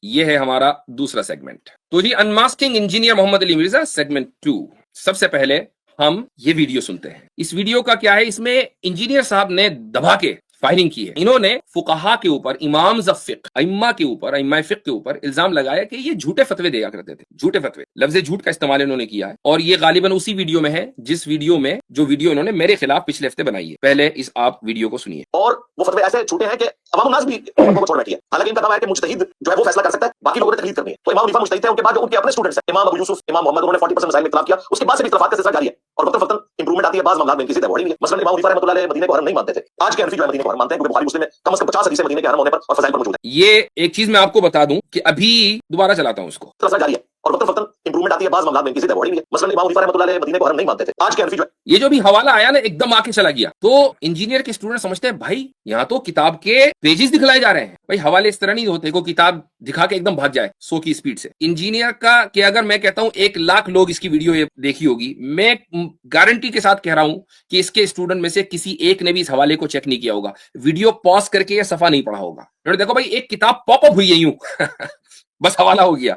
یہ ہے ہمارا دوسرا سیگمنٹ. تو جی انماسکنگ انجینئر محمد علی مرزا سیگمنٹ 2. سب سے پہلے ہم یہ ویڈیو سنتے ہیں. اس ویڈیو کا کیا ہے، اس میں انجینئر صاحب نے دبا کے فائرنگ کی ہے. انہوں نے فقہا کے اوپر، امام فقہ، ائمہ کے اوپر، ائمہ فقہ کے اوپر الزام لگایا کہ یہ جھوٹے فتوے دیا کرتے تھے. جھوٹے فتوے، لفظ جھوٹ کا استعمال انہوں نے کیا ہے، اور یہ غالباً اسی ویڈیو میں ہے جس ویڈیو میں جو ویڈیو انہوں نے میرے خلاف پچھلے ہفتے بنائی ہے. پہلے اس آپ ویڈیو کو سنیے. اور وہ فتوے ایسے جھوٹے ہیں کہ عوام الناس بھی کو چھوڑ بیٹھی ہے. حالانکہ ان کا دعویٰ ہے کہ مجتہد جو ہے وہ فیصلہ کر سکتا ہے، باقی لوگوں نے تقلید کرنی ہے. تو امام حنیفہ مجتہد تھے، ان کے بعد جو ان کے اپنے اسٹوڈنٹس ہیں امام ابو یوسف، امام محمد، انہوں نے 40% مسائل میں اختلاف کیا. اس کے بعد سے بھی اختلافات کا سلسلہ جاری ہے اور وقتاً فوقتاً امپرومنٹ آتی ہے. بعض معاملات میں ان کی ضد بڑھی ہے. مثلا امام حنیفہ رحمۃ اللہ علیہ مدینے کو حرم نہیں مانتے تھے. آج کے حنفی جو ہے مدینے کو حرم مانتے ہیں، کیونکہ بخاری مسلم میں کم از کم 50 حدیثیں مدینے کے حرم ہونے پر اور فضائل پر موجود ہیں. یہ ایک چیز میں آپ کو بتا دوں کہ ابھی دوبارہ چلاتا ہوں اس کو. سلسلہ جاری ہے اور وقتاً فوقتاً امپرومنٹ آتی ہے. بعض معاملات میں ان کی ضد بڑھی ہے. مثلا امام حنیفہ رحمۃ اللہ علیہ مدینے کو حرم نہیں مانتے تھے. آج کے حنفی جو یہ جو بھی حوالہ آیا نا ایک دم آ کے چلا گیا. تو انجینئر کے اسٹوڈنٹ سمجھتے ہیں بھائی یہاں تو کتاب کے پیجز دکھلائے جا رہے ہیں. بھائی حوالے اس طرح نہیں ہوتے کو کتاب دکھا کے ایک دم بھاگ جائے 100 کی اسپیڈ سے. انجینئر کا کہ اگر میں کہتا ہوں 1,00,000 لوگ اس کی ویڈیو دیکھی ہوگی، میں گارنٹی کے ساتھ کہہ رہا ہوں کہ اس کے اسٹوڈنٹ میں سے کسی ایک نے بھی اس حوالے کو چیک نہیں کیا ہوگا، ویڈیو پاز کر کے یہ صفحہ نہیں پڑھا ہوگا. دیکھو بھائی ایک کتاب پاپ اپ ہوئی ہے یوں بس حوالہ ہو گیا.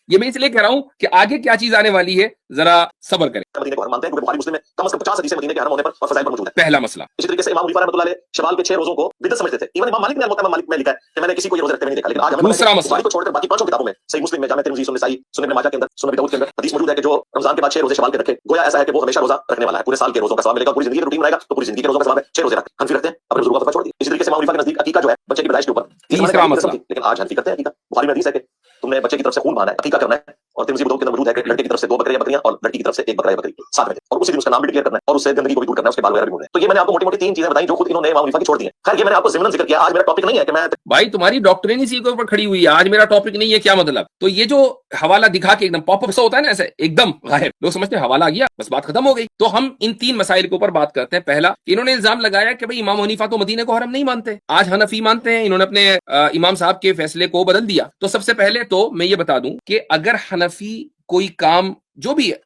یہ میں اس لیے کہہ رہا ہوں کہ آگے کیا چیز آنے والی ہے، ذرا صبر کریں. مدینے کو حرم مانتے ہیں کیونکہ بخاری مسلم میں کم از کم 50 حدیثیں مدینے کے حرم ہونے پر اور فضائل پر موجود ہیں. پہلا مسئلہ. اسی طریقے سے امام حنیفہ رحمۃ اللہ علیہ شوال کے 6 روزوں کو بدعت سمجھتے تھے. ایون امام مالک نے الموطا مالک میں لکھا ہے کہ میں نے کسی کو یہ روزے رکھتے ہوئے نہیں دیکھا. لیکن آج ہمیں دوسرا مسئلہ بخاری کو چھوڑ کر باقی 5 کتابوں میں، صحیح مسلم میں، جامع ترمذی، سنن نسائی، سنن ابن ماجہ کے اندر، سنن ابی داؤد کے اندر حدیث موجود ہے کہ جو رمضان کے بعد 6 روزے شوال کے رکھے گویا ایسا ہے کہ وہ ہمیشہ روزہ رکھنے والا ہے. پورے سال کے روزوں کا ثواب ملے گا. پوری زندگی روٹین رہے گا تو پوری زندگی کے روزوں کا ثواب ہے. 6 روزے رکھ. حنفی رکھتے ہیں اپنے بزرگوں کا فتویٰ چھوڑ دیا. اسی طریقے سے امام حنیفہ کے نزدیک عقیقہ جو ہے بچے کی پیدائش کے اوپر تیسرا مسئلہ. لیکن آج حنفی کرتے ہیں عقیقہ. بخاری میں حدیث ہے کہ تم نے بچے کی طرف سے خون بہانا ہے، عقیقہ کرنا ہے. اور ترمذی ابو داؤد کے اندر موجود ہے کہ لڑکے کی طرف سے 2 بکریاں بکریاں اور لڑکی کی طرف سے 1 بکرا یا بکری ساتھ میں، اور اسی دن اس کا نام بھی ڈکلیئر کرنا ہے اور اس سے گندگی کو بھی دور کرنا ہے، اس کے بال وغیرہ بھی موجود ہیں. تو یہ میں نے آپ کو موٹی موٹی 3 چیزیں بتائیں جو خود انہوں نے امام حنیفہ کی چھوڑ دی ہیں. خیر یہ میں نے آپ کو ضمن ذکر کیا. آج میرا ٹاپک نہیں ہے کہ میں بھائی تمہاری ڈاکٹرین اسی کے اوپر کھڑی ہوئی ہے، آج میرا ٹاپک نہیں ہے، کیا مطلب؟ تو یہ جو حوالہ دکھا کے ایک دم پاپ اپ سا ہوتا ہے نا، ایسے ایک دم غائب، لوگ سمجھتے ہیں حوالہ آ گیا بس بات ختم ہو گئی. تو ہم ان 3 مسائل کے اوپر بات کرتے ہیں. پہلا، انہوں نے الزام لگایا کہ بھائی امام حنیفہ تو مدینے کو حرم نہیں مانتے، آج حنفی مانتے ہیں. انہوں نے اپنے امام صاحب کے فیصلے کو بدل دیا. تو سب سے پہلے تو میں یہ بتا دوں کہ اگر حنفی کوئی کام جو بھی ہے،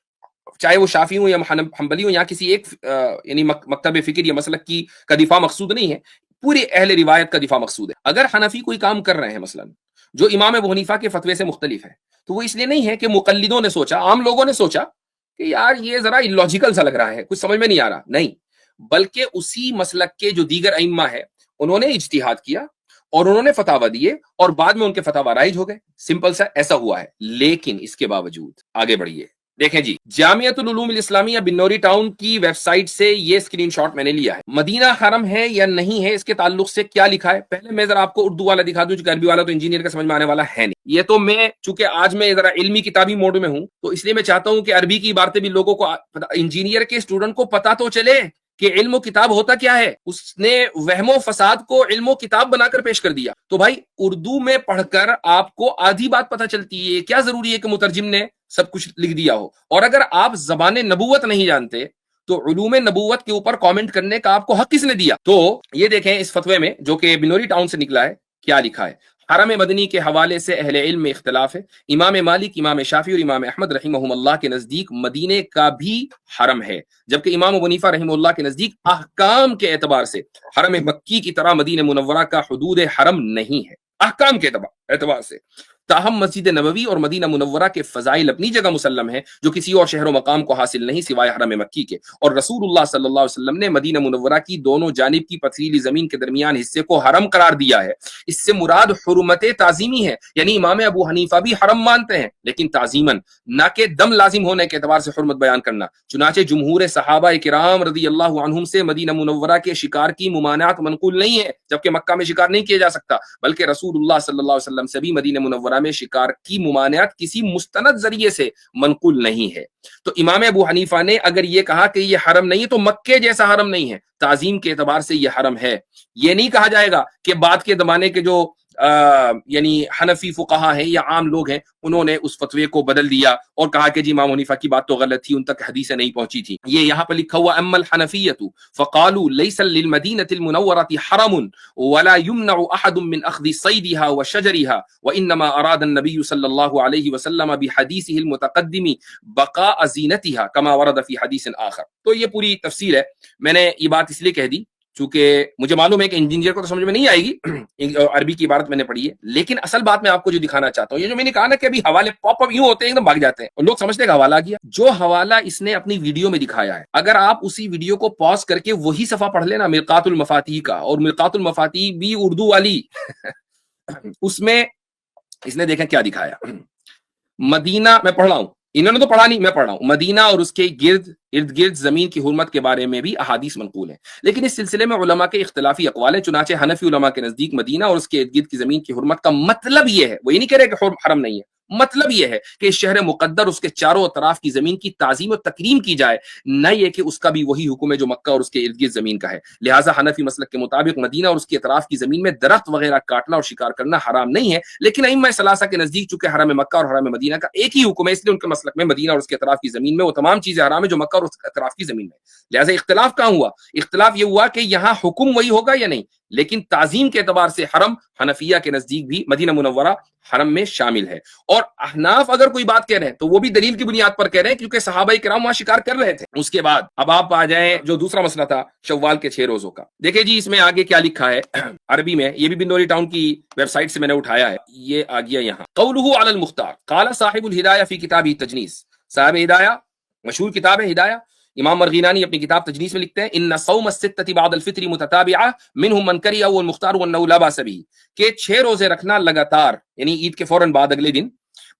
چاہے وہ شافعی ہوں یا حنبلی ہوں یا کسی ایک یعنی مکتب فکر یا مسلک کی کا دفاع مقصود نہیں ہے، پوری اہل روایت کا دفاع مقصود ہے. اگر حنفی کوئی کام کر رہے ہیں مثلا جو امام ابو حنیفہ کے فتوے سے مختلف ہے، تو وہ اس لیے نہیں ہے کہ مقلدوں نے سوچا، عام لوگوں نے سوچا کہ یار یہ ذرا illogical سا لگ رہا ہے، کچھ سمجھ میں نہیں آ رہا. نہیں، بلکہ اسی مسلک کے جو دیگر ائمہ ہے انہوں نے اجتہاد کیا اور انہوں نے فتاوی دیے اور بعد میں ان کے فتاوی رائج ہو گئے. سمپل سا ایسا ہوا ہے. لیکن اس کے باوجود آگے بڑھیے، دیکھیں جی جامعۃ العلوم الاسلامیہ بنوری ٹاؤن کی ویب سائٹ سے یہ اسکرین شاٹ میں نے لیا ہے. مدینہ حرم ہے یا نہیں ہے، اس کے تعلق سے کیا لکھا ہے. پہلے میں ذرا آپ کو اردو والا دکھا دوں چونکہ عربی والا تو انجینئر کا سمجھ میں آنے والا ہے نہیں. یہ تو میں چونکہ آج میں ذرا علمی کتابی موڈ میں ہوں تو اس لیے میں چاہتا ہوں کہ عربی کی عبارتیں بھی لوگوں کو، انجینئر کے اسٹوڈنٹ کو پتا تو چلے کہ علم و کتاب ہوتا کیا ہے. اس نے وہم و فساد کو علم و کتاب بنا کر پیش کر دیا. تو بھائی اردو میں پڑھ کر آپ کو آدھی بات پتہ چلتی ہے. کیا ضروری ہے کہ مترجم نے سب کچھ لکھ دیا ہو؟ اور اگر آپ زبان نبوت نہیں جانتے تو علوم نبوت کے اوپر کامنٹ کرنے کا آپ کو حق کس نے دیا؟ تو یہ دیکھیں اس فتوے میں جو کہ بنوری ٹاؤن سے نکلا ہے کیا لکھا ہے. حرم مدنی کے حوالے سے اہل علم میں اختلاف ہے. امام مالک، امام شافعی اور امام احمد رحمہم اللہ کے نزدیک مدینے کا بھی حرم ہے، جبکہ امام ابو حنیفہ رحمہ اللہ کے نزدیک احکام کے اعتبار سے حرم مکی کی طرح مدینہ منورہ کا حدود حرم نہیں ہے، احکام کے اعتبار سے. تاہم مسجد نبوی اور مدینہ منورہ کے فضائل اپنی جگہ مسلم ہیں جو کسی اور شہر و مقام کو حاصل نہیں سوائے حرم مکی کے. اور رسول اللہ صلی اللہ علیہ وسلم نے مدینہ منورہ کی دونوں جانب کی پتھریلی زمین کے درمیان حصے کو حرم قرار دیا ہے. اس سے مراد حرمت تعظیمی ہے، یعنی امام ابو حنیفہ بھی حرم مانتے ہیں لیکن تعظیماً، نہ کہ دم لازم ہونے کے اعتبار سے حرمت بیان کرنا. چنانچہ جمہور صحابہ کرام رضی اللہ عنہم سے مدینہ منورہ کے شکار کی ممانعت منقول نہیں ہے، جبکہ مکہ میں شکار نہیں کیا جا سکتا، بلکہ رسول اللہ صلی اللہ علیہ وسلم سے بھی مدینہ منورہ میں شکار کی ممانعت کسی مستند ذریعے سے منقول نہیں ہے. تو امام ابو حنیفہ نے اگر یہ کہا کہ یہ حرم نہیں ہے تو مکے جیسا حرم نہیں ہے، تعظیم کے اعتبار سے یہ حرم ہے. یہ نہیں کہا جائے گا کہ بعد کے زمانے کے جو یعنی حنفی فقہا ہیں یا عام لوگ ہیں انہوں نے اس فتوے کو بدل دیا اور کہا کہ جی امام حنیفہ کی بات تو غلط تھی، ان تک حدیثیں نہیں پہنچی تھی. یہ یہاں پر لکھا ہوا اما الحنفیۃ فقالوا ليس للمدینۃ المنورۃ حرم ولا يمنع احد من اخذ صیدها وشجرها وانما اراد النبي صلی اللہ علیہ وسلم بحدیثه المتقدم بقاء زینتها كما ورد في حدیث آخر. تو یہ پوری تفصیل ہے. میں نے یہ بات اس لیے کہہ دی چونکہ مجھے معلوم ہے کہ انجینئر کو تو سمجھ میں نہیں آئے گی، عربی کی عبارت میں نے پڑھی ہے، لیکن اصل بات میں آپ کو جو دکھانا چاہتا ہوں، یہ جو میں نے کہا نا کہ ابھی حوالے پاپ اپ یوں ہوتے ہیں ایک دم بھاگ جاتے ہیں اور لوگ سمجھتے ہیں کہ حوالہ آ گیا، جو حوالہ اس نے اپنی ویڈیو میں دکھایا ہے، اگر آپ اسی ویڈیو کو پاز کر کے وہی صفحہ پڑھ لینا مرقات المفاتیح کا، اور مرقات المفاتیح بھی اردو والی اس میں اس نے دیکھا کیا دکھایا، مدینہ، میں پڑھ رہا ہوں، انہوں نے تو پڑھا نہیں، میں پڑھ رہا ہوں، مدینہ اور اس کے ارد گرد زمین کی حرمت کے بارے میں بھی احادیث منقول ہیں، لیکن اس سلسلے میں علماء کے اختلافی اقوال ہیں، چنانچہ حنفی علماء کے نزدیک مدینہ اور اس کے ارد گرد کی زمین کی حرمت کا مطلب یہ ہے، وہ یہ نہیں کہہ رہے کہ حرم نہیں ہے، مطلب یہ ہے کہ اس شہر مقدر اس کے چاروں اطراف کی زمین کی تعظیم و تکریم کی جائے، نہ یہ کہ اس کا بھی وہی حکم ہے جو مکہ اور اس کے ارد گرد زمین کا ہے، لہٰذا حنفی مسلک کے مطابق مدینہ اور اس کے اطراف کی زمین میں درخت وغیرہ کاٹنا اور شکار کرنا حرام نہیں ہے، لیکن ائمہ ثلاثہ کے نزدیک چونکہ حرم مکہ اور حرم مدینہ کا ایک ہی حکم ہے، اس لیے ان کے مسلک میں مدینہ اور اس کے اطراف کی زمین میں وہ تمام چیزیں حرام ہے جو مکہ اور اس کے اطراف کی زمین میں، لہٰذا اختلاف کہاں ہوا؟ اختلاف یہ ہوا کہ یہاں حکم وہی ہوگا یا نہیں، لیکن تعظیم کے اعتبار سے حرم حنفیہ کے نزدیک بھی مدینہ منورہ حرم میں شامل ہے، اور احناف اگر کوئی بات کہہ رہے ہیں تو وہ بھی دلیل کی بنیاد پر کہہ رہے ہیں کیونکہ صحابہ کرام وہاں شکار کر رہے تھے۔ اس کے بعد اب آپ آ جائیں جو دوسرا مسئلہ تھا شوال کے 6 روزوں کا، دیکھیں جی اس میں آگے کیا لکھا ہے عربی میں، یہ بھی بندوری ٹاؤن کی ویب سائٹ سے میں نے اٹھایا ہے، یہ آ گیا یہاں، قولہ علی المختار قال صاحب الہدایہ فی کتابہ التجنیس، صاحب ہدایہ مشہور کتاب ہے ہدایہ، امام مرغینانی اپنی کتاب تجنیس میں لکھتے ہیں ان صوم الستۃ بعد الفطر متتابعہ منهم من کرہ والمختار وانه لا باس به، کہ 6 روزے رکھنا لگاتار یعنی عید کے فوراً بعد اگلے دن،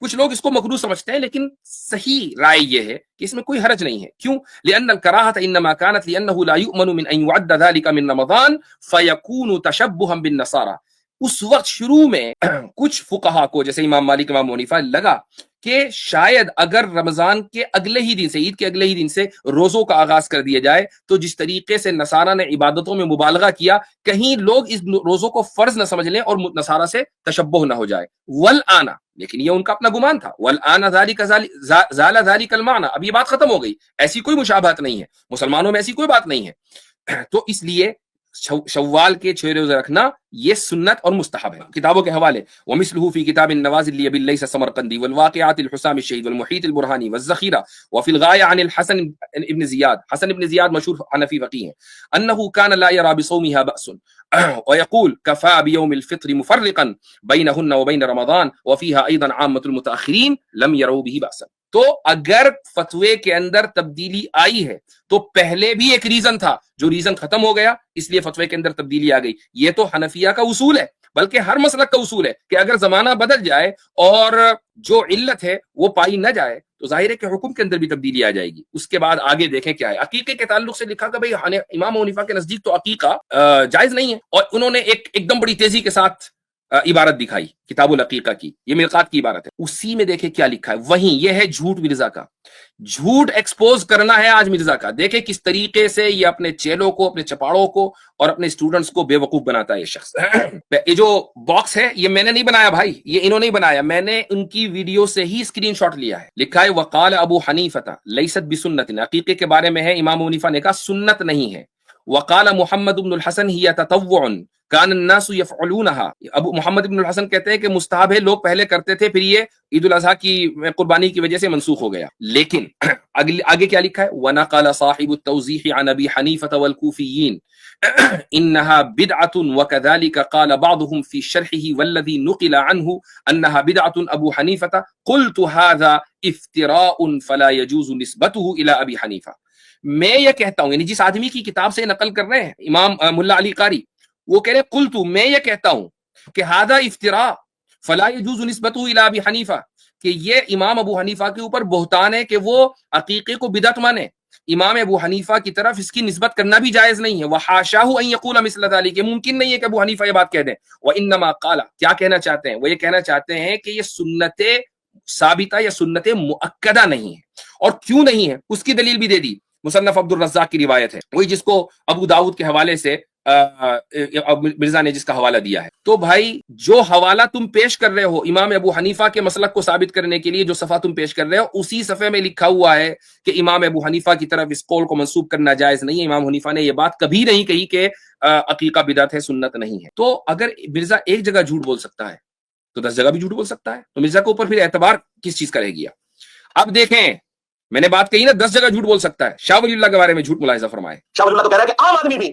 کچھ لوگ اس کو مکروہ سمجھتے ہیں لیکن صحیح رائے یہ ہے کہ اس میں کوئی حرج نہیں ہے، کیوں؟ لأن الکراہۃ انما كانت لأنه لا يؤمن من ان يعد ذلك من رمضان فيكون تشبها بالنصارى، اس وقت شروع میں کچھ فقہا کو جیسے امام مالک امام حنیفہ لگا کہ شاید اگر رمضان کے اگلے ہی دن سے، عید کے اگلے ہی دن سے روزوں کا آغاز کر دیا جائے تو جس طریقے سے نصارہ نے عبادتوں میں مبالغہ کیا، کہیں لوگ اس روزوں کو فرض نہ سمجھ لیں اور نصارہ سے تشبہ نہ ہو جائے، والآن، لیکن یہ ان کا اپنا گمان تھا، والآن ذالک زال ذالک المعنی، اب یہ بات ختم ہو گئی، ایسی کوئی مشابہت نہیں ہے، مسلمانوں میں ایسی کوئی بات نہیں ہے، تو اس لیے شوال کے 6 روزے رکھنا یہ سنت اور مستحب ہے۔ کتابوں کے حوالے ومثله في كتاب النوازل لابن ليث السمرقندي والواقعات الحسام الشهيد والمحيط البرهاني والذخيرة وفي الغاية عن الحسن ابن زياد، حسن ابن زياد مشهور حنفی فقيه ہیں، انه كان لا يرى بصومها بأس ويقول كفى بيوم الفطر مفرقا بينهن وبين رمضان وفيها ايضا عامة المتأخرين لم يروا به بأسا، تو اگر فتوے کے اندر تبدیلی آئی ہے تو پہلے بھی ایک ریزن تھا، جو ریزن ختم ہو گیا اس لیے فتوے کے اندر تبدیلی آ گئی، یہ تو حنفیہ کا اصول ہے، بلکہ ہر مسلک کا اصول ہے کہ اگر زمانہ بدل جائے اور جو علت ہے وہ پائی نہ جائے تو ظاہر ہے کہ حکم کے اندر بھی تبدیلی آ جائے گی۔ اس کے بعد آگے دیکھیں کیا ہے، عقیقے کے تعلق سے لکھا کہ بھئی امام حنیفہ کے نزدیک تو عقیقہ جائز نہیں ہے، اور انہوں نے ایک دم بڑی تیزی کے ساتھ عبارت دکھائی کتاب العقیقہ کی، یہ مرقات کی عبارت ہے، اسی میں دیکھیں کیا لکھا ہے، وہیں یہ ہے جھوٹ مرزا کا، جھوٹ ایکسپوز کرنا ہے آج مرزا کا، دیکھیں کس طریقے سے یہ اپنے چیلوں کو، اپنے چپاڑوں کو اور اپنے اسٹوڈنٹس کو بے وقوف بناتا ہے یہ شخص۔ یہ جو باکس ہے یہ میں نے نہیں بنایا بھائی، یہ انہوں نے بنایا، میں نے ان کی ویڈیو سے ہی اسکرین شاٹ لیا ہے، لکھا ہے وقال ابو حنیفہ لیست بسنت، عقیقے کے بارے میں ہے امام حنیفہ نے کہا سنت نہیں ہے، وقال محمد بن الحسن ہی تطوع کان الناس یفعلونها، ابو محمد بن الحسن کہتے ہیں کہ مستحب ہے، لوگ پہلے کرتے تھے، پھر یہ عید الاضحیٰ کی قربانی کی وجہ سے منسوخ ہو گیا، لیکن آگے کیا لکھا ہے وَنَقَلَ صَاحِبُ التَّوْضِيحِ عَنْ أَبِي حَنِيفَةَ وَالْكُوفِيِّينَ إِنَّهَا بِدْعَةٌ وَكَذَلِكَ قَالَ بَعْضُهُمْ فِي شَرْحِهِ وَالَّذِي نُقِلَ عَنْهُ أَنَّهَا بِدْعَةٌ أَبُو حَنِيفَةَ قُلْتُ هَذَا افتراء فلا يجوز نسبته إلى أبي حنيفة، میں یہ کہتا ہوں، یعنی جس آدمی کی کتاب سے نقل کر رہے ہیں امام ملا علی قاری، وہ کہہ رہے قلت، میں یہ کہتا ہوں کہ هذا افتراء فلا يجوز نسبته الى ابی حنیفہ، کہ یہ امام ابو حنیفہ کے اوپر بہتان ہے کہ وہ عقیقے کو بدعت مانے، امام ابو حنیفہ کی طرف اس کی نسبت کرنا بھی جائز نہیں ہے، وحاشاہ ان یقول مثل ذلک، ممکن نہیں ہے کہ ابو حنیفہ یہ بات کہہ دیں، وانما قال، کیا کہنا چاہتے ہیں، وہ یہ کہنا چاہتے ہیں کہ یہ سنت ثابتہ یا سنت مؤکدہ نہیں ہے، اور کیوں نہیں ہے اس کی دلیل بھی دے دی، مصنف عبد الرزاق کی روایت ہے، وہی جس کو ابو داؤد کے حوالے سے مرزا نے جس کا حوالہ دیا ہے۔ تو بھائی جو حوالہ تم پیش کر رہے ہو امام ابو حنیفہ کے مسلک کو ثابت کرنے کے لیے، جو صفحہ تم پیش کر رہے ہو اسی صفحے میں لکھا ہوا ہے کہ امام ابو حنیفہ کی طرف اس قول کو منسوب کرنا جائز نہیں ہے، امام حنیفہ نے یہ بات کبھی نہیں کہی کہ عقیقہ بدعت ہے، سنت نہیں ہے۔ تو اگر مرزا ایک جگہ جھوٹ بول سکتا ہے تو 10 جگہ بھی جھوٹ بول سکتا ہے، تو مرزا کے اوپر پھر اعتبار کس چیز کا رہ گیا؟ اب دیکھیں، میں نے بات کہی نا 10 جگہ جھوٹ بول سکتا ہے، شاہ ولی اللہ کے بارے میں جھوٹ ملاحظہ فرمائے۔ شاہ ولی اللہ تو کہہ رہا ہے کہ عام آدمی بھی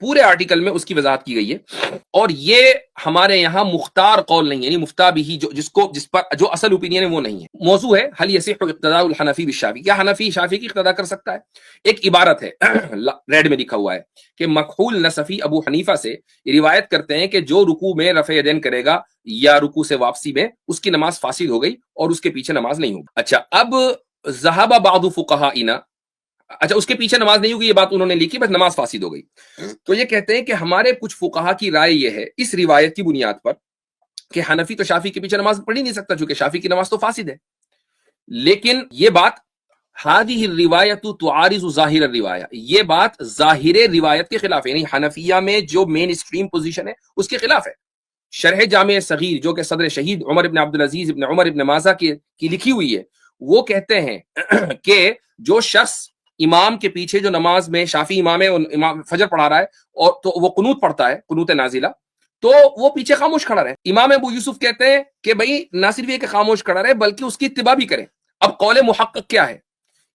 پورے آرٹیکل میں اس کی وضاحت کی گئی ہے، اور یہ ہمارے یہاں مختار قول نہیں ہے، یعنی مفتہ بھی جس پر جو اصل اوپینین ہے وہ نہیں ہے۔ موضوع ہے حل یصح اقتداء الحنفی بالشافعی، کیا حنفی شافعی کی اقتداء کر سکتا ہے؟ ایک عبارت ہے ریڈ میں لکھا ہوا ہے کہ مکحول نصفی ابو حنیفہ سے روایت کرتے ہیں کہ جو رکوع میں رفع یدین کرے گا یا رکوع سے واپسی میں، اس کی نماز فاسد ہو گئی اور اس کے پیچھے نماز نہیں ہوگی۔ اچھا، اب ذہب بعض فقہائنا، اچھا اس کے پیچھے نماز نہیں ہوگی، یہ بات انہوں نے لکھی، بس نماز فاسد ہو گئی۔ تو یہ کہتے ہیں کہ ہمارے کچھ فقہا کی رائے یہ ہے اس روایت کی بنیاد پر کہ حنفی تو شافعی کے پیچھے نماز پڑھ ہی نہیں سکتا، چونکہ شافعی کی نماز تو فاسد ہے۔ لیکن یہ بات ہذه الروایت تعارض ظاہر الروایہ، یہ بات ظاہر روایت کے خلاف ہے، یعنی حنفیہ میں جو مین اسٹریم پوزیشن ہے اس کے خلاف ہے۔ شرح جامع صغیر جو کہ صدر شہید عمر ابن عبدالعزیز ابن عمر ابن مازہ کی لکھی ہوئی ہے، وہ کہتے ہیں کہ جو شخص امام کے پیچھے جو نماز میں شافعی امام ہے، امام فجر پڑھا رہا ہے اور تو وہ قنوت پڑھتا ہے، قنوت نازلہ، تو وہ پیچھے خاموش کھڑا رہے۔ امام ابو یوسف کہتے ہیں کہ بھائی نہ صرف یہ کہ خاموش کھڑا رہے بلکہ اس کی اتباع بھی کرے۔ اب قول محقق کیا ہے؟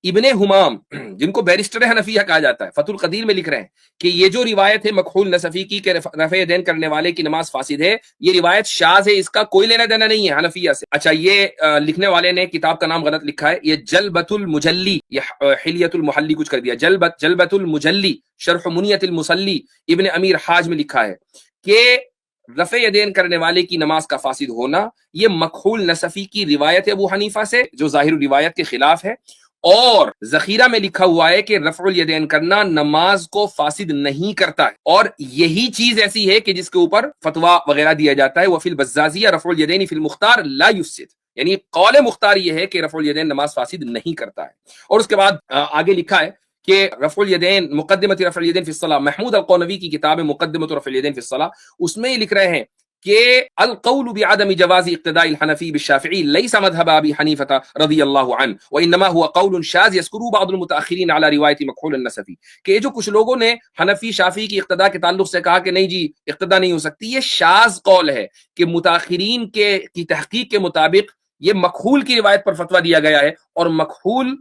ابن حمام، جن کو بیرسٹر حنفیہ کہا جاتا ہے، فتح القدیر میں لکھ رہے ہیں کہ یہ جو روایت ہے مکحول نصفی کی کہ رفع یدین کرنے والے کی نماز فاسد ہے، یہ روایت شاذ ہے، اس کا کوئی لینا دینا نہیں ہے حنفیہ سے۔ اچھا، یہ لکھنے والے نے کتاب کا نام غلط لکھا ہے، یہ جلبۃ المجلی، یہ حلیۃ المحلی کچھ کر دیا، جلبۃ المجلی شرح منیۃ المصلی ابن امیر حاج میں لکھا ہے کہ رفع یدین کرنے والے کی نماز کا فاسد ہونا یہ مکحول نصفی کی روایت ہے ابو حنیفہ سے جو ظاہر روایت کے خلاف ہے، اور ذخیرہ میں لکھا ہوا ہے کہ رفع الیدین کرنا نماز کو فاسد نہیں کرتا ہے، اور یہی چیز ایسی ہے کہ جس کے اوپر فتویٰ وغیرہ دیا جاتا ہے، وفی البزازیہ رفع الیدین فی المختار لا یفسد، یعنی قول مختار یہ ہے کہ رفع الیدین نماز فاسد نہیں کرتا ہے۔ اور اس کے بعد آگے لکھا ہے کہ رفع الیدین مقدمۃ رفع الیدین فی الصلاۃ، محمود القونوی کی کتاب ہے مقدمۃ رفع الیدین فی الصلاۃ، اس میں یہ لکھ رہے ہیں کہ القول بعدم جواز اقتداء الحنفی بالشافعی لیس مذهب ابی حنیفہ رضی اللہ عنہ وانما هو قول شاذ يذكره بعض المتاخرین على روایت مکحول النصفی، کہ جو کچھ لوگوں نے حنفی شافعی کی اقتداء کے تعلق سے کہا کہ نہیں جی اقتداء نہیں ہو سکتی، یہ شاذ قول ہے کہ متاخرین کی تحقیق کے مطابق یہ مکحول کی روایت پر فتویٰ دیا گیا ہے، اور مکحول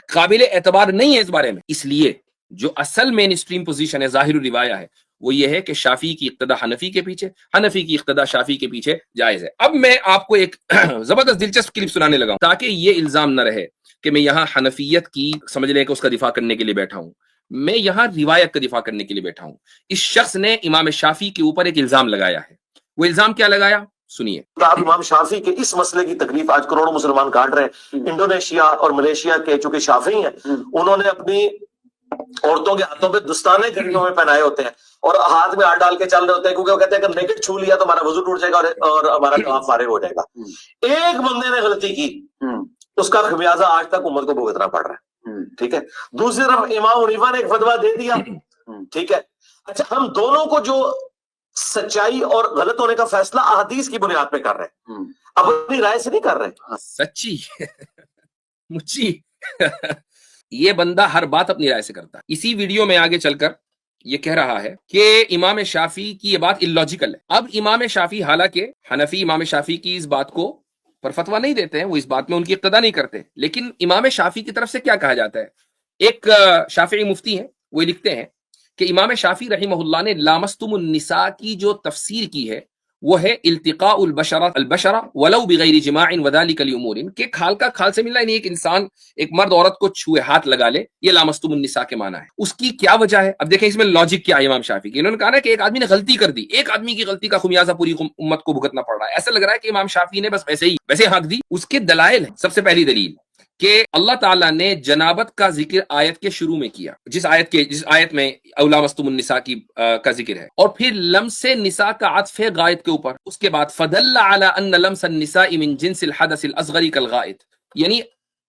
قابل اعتبار نہیں ہے اس بارے میں۔ اس لیے جو اصل مین اسٹریم پوزیشن ہے، ظاہر روایہ ہے، وہ یہ ہے کہ شافعی کی اقتداء حنفی کے پیچھے، حنفی کی اقتداء شافعی کے پیچھے جائز ہے۔ اب میں آپ کو ایک زبردست دلچسپ کلپ سنانے لگا ہوں تاکہ یہ الزام نہ رہے کہ میں یہاں حنفیت کی سمجھ لیں کہ اس کا دفاع کرنے کے لیے بیٹھا ہوں، میں یہاں روایت کا دفاع کرنے کے لیے بیٹھا ہوں۔ اس شخص نے امام شافعی کے اوپر ایک الزام لگایا ہے، وہ الزام کیا لگایا سنیے۔ اب امام شافعی کے اس مسئلے کی تکلیف آج کروڑوں مسلمان کاٹ رہے ہیں۔ انڈونیشیا اور ملیشیا کے چونکہ شافعی ہیں، انہوں نے اپنی عورتوں کے ہاتھوں پہ دستانے گھڑیوں میں پہنائے ہوتے ہیں اور ہاتھ میں ہاتھ ڈال کے چل رہے ہوتے ہیں، کیونکہ وہ کہتے ہیں کہ نیکڈ چھو لیا تو ہمارا وضو ٹوٹ جائے گا اور ہمارا کام فارغ ہو جائے گا۔ ایک بندے نے غلطی کی، اس کا خمیازہ آج تک امت کو بھگتنا پڑ رہا ہے، ٹھیک ہے۔ دوسری طرف امام حنیفہ نے ایک فتویٰ دے دیا، ٹھیک ہے۔ اچھا، ہم دونوں کو جو سچائی اور غلط ہونے کا فیصلہ احادیث کی بنیاد پہ کر رہے ہیں، اب اپنی رائے سے نہیں کر رہے۔ سچی مچی یہ بندہ ہر بات اپنی رائے سے کرتا ہے۔ اسی ویڈیو میں آگے چل کر یہ کہہ رہا ہے کہ امام شافعی کی یہ بات اللاجیکل ہے۔ اب امام شافعی، حالانکہ حنفی امام شافعی کی اس بات کو پر فتویٰ نہیں دیتے ہیں، وہ اس بات میں ان کی اقتداء نہیں کرتے، لیکن امام شافعی کی طرف سے کیا کہا جاتا ہے؟ ایک شافعی مفتی ہیں، وہ لکھتے ہیں کہ امام شافعی رحمہ اللہ نے لامستم النساء کی جو تفسیر کی ہے وہ ہے التقاء البشرہ ولو بغیر جماع وذلک لامور، کہ کھال کا کھال سے ملنا، یعنی ایک انسان ایک مرد عورت کو چھوئے ہاتھ لگا لے، یہ لامستم النساء کے معنی ہے۔ اس کی کیا وجہ ہے؟ اب دیکھیں اس میں لاجک کیا ہے امام شافعی کی۔ انہوں نے کہا نا کہ ایک آدمی نے غلطی کر دی، ایک آدمی کی غلطی کا خمیازہ پوری امت کو بھگتنا پڑ رہا ہے۔ ایسا لگ رہا ہے کہ امام شافعی نے بس ویسے ہانک دی۔ اس کے دلائل ہیں۔ سب سے پہلی دلیل کہ اللہ تعالیٰ نے جنابت کا ذکر آیت کے شروع میں کیا، جس آیت میں اولامستم النساء کا ذکر ہے، اور پھر لمس نساء کا عطف ہے غائط کے اوپر۔ اس کے بعد فدل علی ان لمس النساء من جنس الحدث الاصغر کالغائط، یعنی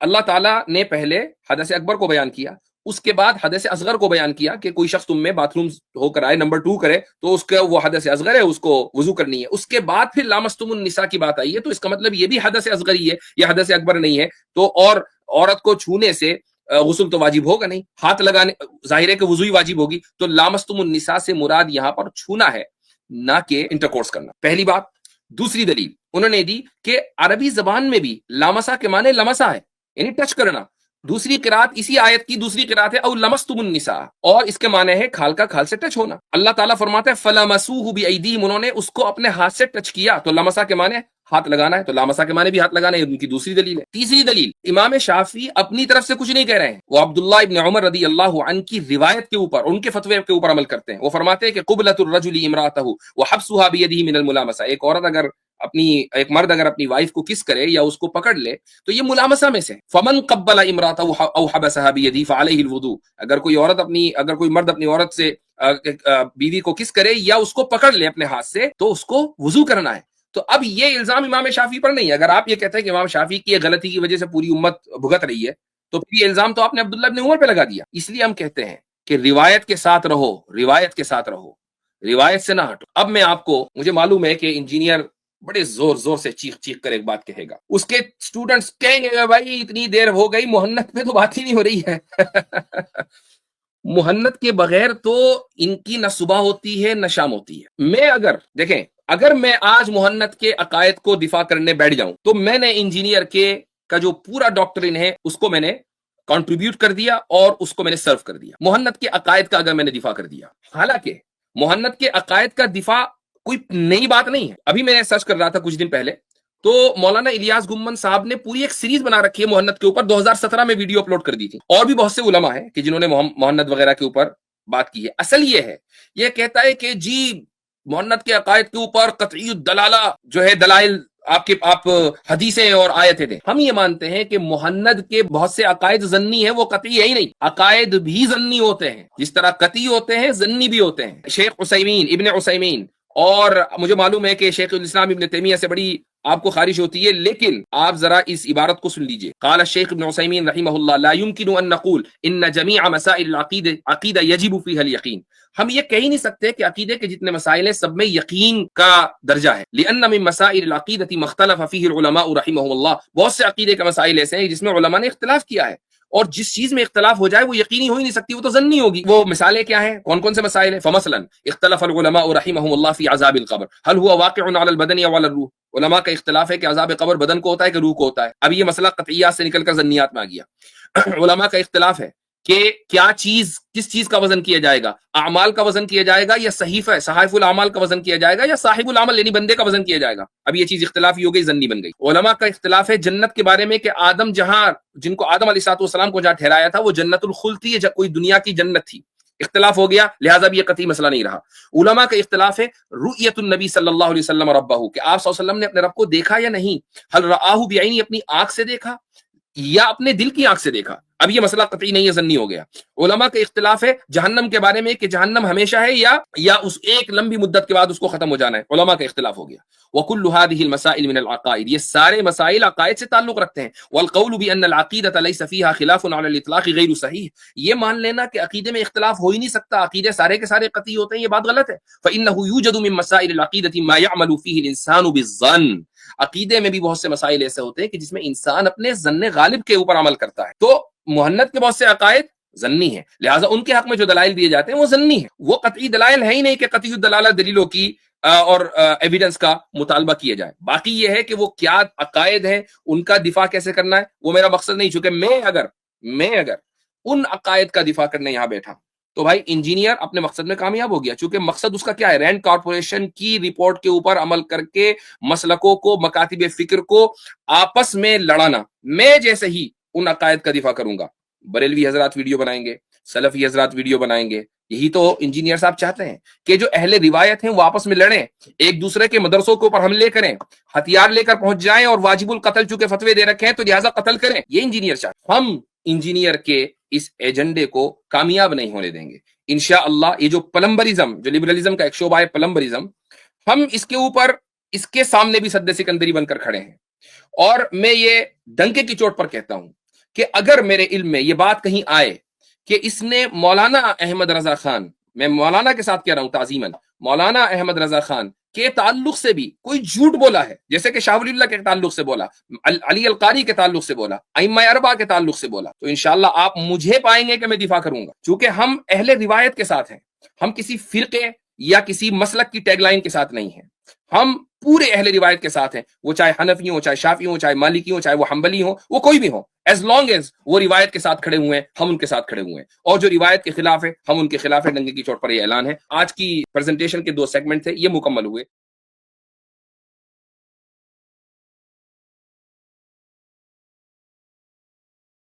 اللہ تعالیٰ نے پہلے حدث اکبر کو بیان کیا، اس کے بعد حدث اصغر کو بیان کیا کہ کوئی شخص تم میں باتھ روم ہو کر آئے، نمبر 2 کرے تو اس کا وہ حدث اصغر ہے، اس کو وضو کرنی ہے۔ اس کے بعد پھر لامستم النساء کی بات آئی ہے، تو اس کا مطلب یہ بھی حدث اصغر ہی ہے، یہ حدث اکبر نہیں ہے۔ تو اور عورت کو چھونے سے غسل تو واجب ہوگا نہیں، ہاتھ لگانے ظاہر ہے کہ وضو ہی واجب ہوگی، تو لامستم النساء سے مراد یہاں پر چھونا ہے، نہ کہ انٹرکورس کرنا۔ پہلی بات۔ دوسری دلیل انہوں نے دی کہ عربی زبان میں بھی لامسا کے معنی لمسا ہے، یعنی ٹچ کرنا، دوسری قرات اسی آیت کی دوسری قرات ہے او لمستم النساء، اور اس کے معنی ہے کھال کا کھال سے ٹچ ہونا. اللہ تعالیٰ فرماتا ہے فلمسوہ بایدیہم، انہوں نے اس کو اپنے ہاتھ سے ٹچ کیا. تو لمسا کے معنی ہاتھ لگانا ہے، تو لامسا کے معنی بھی ہاتھ لگانا ہے. ان کی دوسری دلیل ہے. تیسری دلیل، امام شافعی اپنی طرف سے کچھ نہیں کہہ رہے ہیں، وہ عبداللہ ابن عمر رضی اللہ عنہ کی روایت کے اوپر، ان کے فتوے کے اوپر عمل کرتے ہیں. وہ فرماتے ہیں کہ قبلۃ الرجل امرأتہ وحبسها بیدہ من الملامسہ، ایک عورت اگر ایک مرد اگر اپنی وائف کو کس کرے یا اس کو پکڑ لے تو یہ ملامسہ میں سے. فمن قبل امرأتہ او حبسها بیدہ فعلیہ الوضوء، اگر کوئی مرد اپنی عورت سے بیوی کو کس کرے یا اس کو پکڑ لے اپنے ہاتھ سے تو اس کو وضو کرنا ہے. تو اب یہ الزام امام شافعی پر نہیں ہے. اگر آپ یہ کہتے ہیں کہ امام شافعی کی غلطی کی وجہ سے پوری امت بھگت رہی ہے تو پھر یہ الزام تو آپ نے عبداللہ ابن عمر پہ لگا دیا. اس لیے ہم کہتے ہیں کہ روایت کے ساتھ رہو، روایت کے ساتھ رہو، روایت سے نہ ہٹو. اب میں آپ کو، مجھے معلوم ہے کہ انجینئر بڑے زور زور سے چیخ چیخ کر ایک بات کہے گا، اس کے اسٹوڈنٹس کہیں گے بھائی اتنی دیر ہو گئی، محنت پہ تو بات ہی نہیں ہو رہی ہے. محنت کے بغیر تو ان کی نہ صبح ہوتی ہے نہ شام ہوتی ہے. میں اگر میں آج محنت کے عقائد کو دفاع کرنے بیٹھ جاؤں تو میں نے انجینئر کا جو پورا ڈاکٹرین ہے اس کو میں نے کنٹریبیوٹ کر دیا اور اس کو میں نے سرو کر دیا. محنت کے عقائد کا اگر میں نے دفاع کر دیا، حالانکہ محنت کے عقائد کا دفاع کوئی نئی بات نہیں ہے. ابھی میں سرچ کر رہا تھا کچھ دن پہلے، تو مولانا الیاس گمن صاحب نے پوری ایک سیریز بنا رکھی ہے محنت کے اوپر، 2017 میں ویڈیو اپلوڈ کر دی تھی. اور بھی بہت سے علماء ہیں کہ جنہوں نے محنت وغیرہ کے اوپر بات کی ہے. اصل یہ کہتا ہے کہ جی محنت کے عقائد کے اوپر قطعی الدلالہ جو ہے، دلائل آپ حدیثیں اور آیتیں دیں. ہم یہ مانتے ہیں کہ محنت کے بہت سے عقائد ظنی ہیں، وہ قطعی ہے ہی نہیں. عقائد بھی ظنی ہوتے ہیں، جس طرح قطعی ہوتے ہیں ظنی بھی ہوتے ہیں. شیخ ابن عثیمین اور مجھے معلوم ہے کہ شیخ الاسلام ابن تیمیہ سے بڑی آپ کو خارش ہوتی ہے، لیکن آپ ذرا اس عبارت کو سن لیجئے. قال الشیخ ابن عثیمین رحمہ اللہ لا يمكن ان نقول ان جميع مسائل العقیدہ يجب فيها اليقین. ہم یہ کہہ ہی نہیں سکتے کہ عقیدے کے جتنے مسائل ہیں سب میں یقین کا درجہ ہے. لأن من مسائل العقیدہ ما اختلف فيه العلماء رحمهم اللہ، بہت سے عقیدے کے مسائل ایسے ہیں جس میں علماء نے اختلاف کیا ہے، اور جس چیز میں اختلاف ہو جائے وہ یقینی ہو ہی نہیں سکتی، وہ تو ظنی ہوگی. وہ مثالیں کیا ہیں؟ کون کون سے مسائل ہیں؟ فمثلا اختلف العلماء رحمهم اللہ فی عذاب القبر هل هو واقع على البدن او على الروح. علماء کا اختلاف ہے کہ عذاب قبر بدن کو ہوتا ہے کہ روح کو ہوتا ہے. اب یہ مسئلہ قطعیات سے نکل کر ظنیات میں آ گیا. علماء کا اختلاف ہے کہ کس چیز کا وزن کیا جائے گا، اعمال کا وزن کیا جائے گا یا صحائف الاعمال کا وزن کیا جائے گا یا صاحب العمل یعنی بندے کا وزن کیا جائے گا. اب یہ چیز اختلافی ہو گئی، ظنی بن گئی. علماء کا اختلاف ہے جنت کے بارے میں کہ جن کو آدم علیہ السلام کو جہاں ٹھہرایا تھا وہ جنت الخلد تھی یا کوئی دنیا کی جنت تھی. اختلاف ہو گیا، لہٰذا بھی یہ قطعی مسئلہ نہیں رہا. علماء کا اختلاف ہے رؤیت النبی صلی اللہ علیہ وسلم ربہ، کہ آپ صلی اللہ علیہ وسلم نے اپنے رب کو دیکھا یا نہیں. حل رآہ بعینی، اپنی آنکھ سے دیکھا یا اپنے دل کی آنکھ سے دیکھا. اب یہ مسئلہ قطعی نہیں ہے، ظنی ہو گیا. علماء کا اختلاف ہے جہنم کے بارے میں کہ جہنم ہمیشہ ہے یا اس ایک لمبی مدت کے بعد اس کو ختم ہو جانا ہے. علماء کا اختلاف ہو گیا. وکل هذه المسائل من العقائد، یہ سارے مسائل عقائد سے تعلق رکھتے ہیں. والقول بان العقیدۃ لیس فیها خلاف على الاطلاق غیر صحیح، یہ مان لینا کہ عقیدے میں اختلاف ہو ہی نہیں سکتا، عقیدے سارے کے سارے قطعی ہوتے ہیں، یہ بات غلط ہے. فانه يوجد من مسائل العقیدۃ ما يعمل فيه الانسان بالظن، عقیدے میں بھی بہت سے مسائل ایسے ہوتے ہیں کہ جس میں انسان اپنے ظن غالب کے اوپر عمل کرتا ہے. تو محنت کے بہت سے عقائد ظنی ہیں، لہٰذا ان کے حق میں جو دلائل دیے جاتے ہیں وہ ظنی ہیں. وہ قطعی دلائل ہے ہی نہیں کہ قطعی الدلالہ دلیلوں کی اور ایویڈنس کا مطالبہ کیا جائے. باقی یہ ہے کہ وہ کیا عقائد ہیں، ان کا دفاع کیسے کرنا ہے، وہ میرا مقصد نہیں. چونکہ میں اگر ان عقائد کا دفاع کرنے یہاں بیٹھا تو بھائی انجینئر اپنے مقصد میں کامیاب ہو گیا. چونکہ مقصد اس کا کیا ہے؟ رینڈ کارپوریشن کی رپورٹ کے اوپر عمل کر کے مسلکوں کو، مکاتب فکر کو آپس میں لڑانا. میں جیسے ہی ان عقائد کا دفاع کروں گا، بریلوی حضرات ویڈیو بنائیں گے، سلفی حضرات ویڈیو بنائیں گے. یہی تو انجینئر صاحب چاہتے ہیں کہ جو اہل روایت ہیں وہ آپس میں لڑیں، ایک دوسرے کے مدرسوں کے اوپر حملے کریں، ہتھیار لے کر پہنچ جائیں اور واجب القتل چونکہ فتوے دے رکھے ہیں تو لہٰذا قتل کریں. یہ انجینئر چاہتے ہیں. ہم انجینئر کے اس ایجنڈے کو کامیاب نہیں ہونے دیں گے انشاءاللہ. یہ جو پلمبرزم، جو لبرلزم کا ایک شعبہ ہے پلمبرزم، ہم اس کے اوپر اس کے سامنے بھی سد سکندری بن کر کھڑے ہیں. اور میں یہ ڈنکے کی چوٹ پر کہتا ہوں کہ اگر میرے علم میں یہ بات کہیں آئے کہ اس نے مولانا احمد رضا خان، میں مولانا کے ساتھ کہہ رہا ہوں تعظیماً، مولانا احمد رضا خان کے تعلق سے بھی کوئی جھوٹ بولا ہے، جیسے کہ شاہ ولی اللہ کے تعلق سے بولا، علی القاری کے تعلق سے بولا، ائمہ اربعہ کے تعلق سے بولا، تو انشاءاللہ آپ مجھے پائیں گے کہ میں دفاع کروں گا. چونکہ ہم اہل روایت کے ساتھ ہیں، ہم کسی فرقے یا کسی مسلک کی ٹیگ لائن کے ساتھ نہیں ہیں. ہم پورے اہل روایت کے ساتھ ہیں، وہ چاہے حنفی ہوں، چاہے شافعی ہوں، چاہے مالکی ہوں، چاہے وہ حنبلی ہوں، وہ کوئی بھی ہوں، ایز لانگ ایز وہ روایت کے ساتھ کھڑے ہوئے ہیں ہم ان کے ساتھ کھڑے ہوئے ہیں، اور جو روایت کے خلاف ہے ہم ان کے خلاف ہے۔ ڈنگے کی چوٹ پر یہ اعلان ہے۔ آج کی پریزنٹیشن کے 2 سیگمنٹ تھے، یہ مکمل ہوئے۔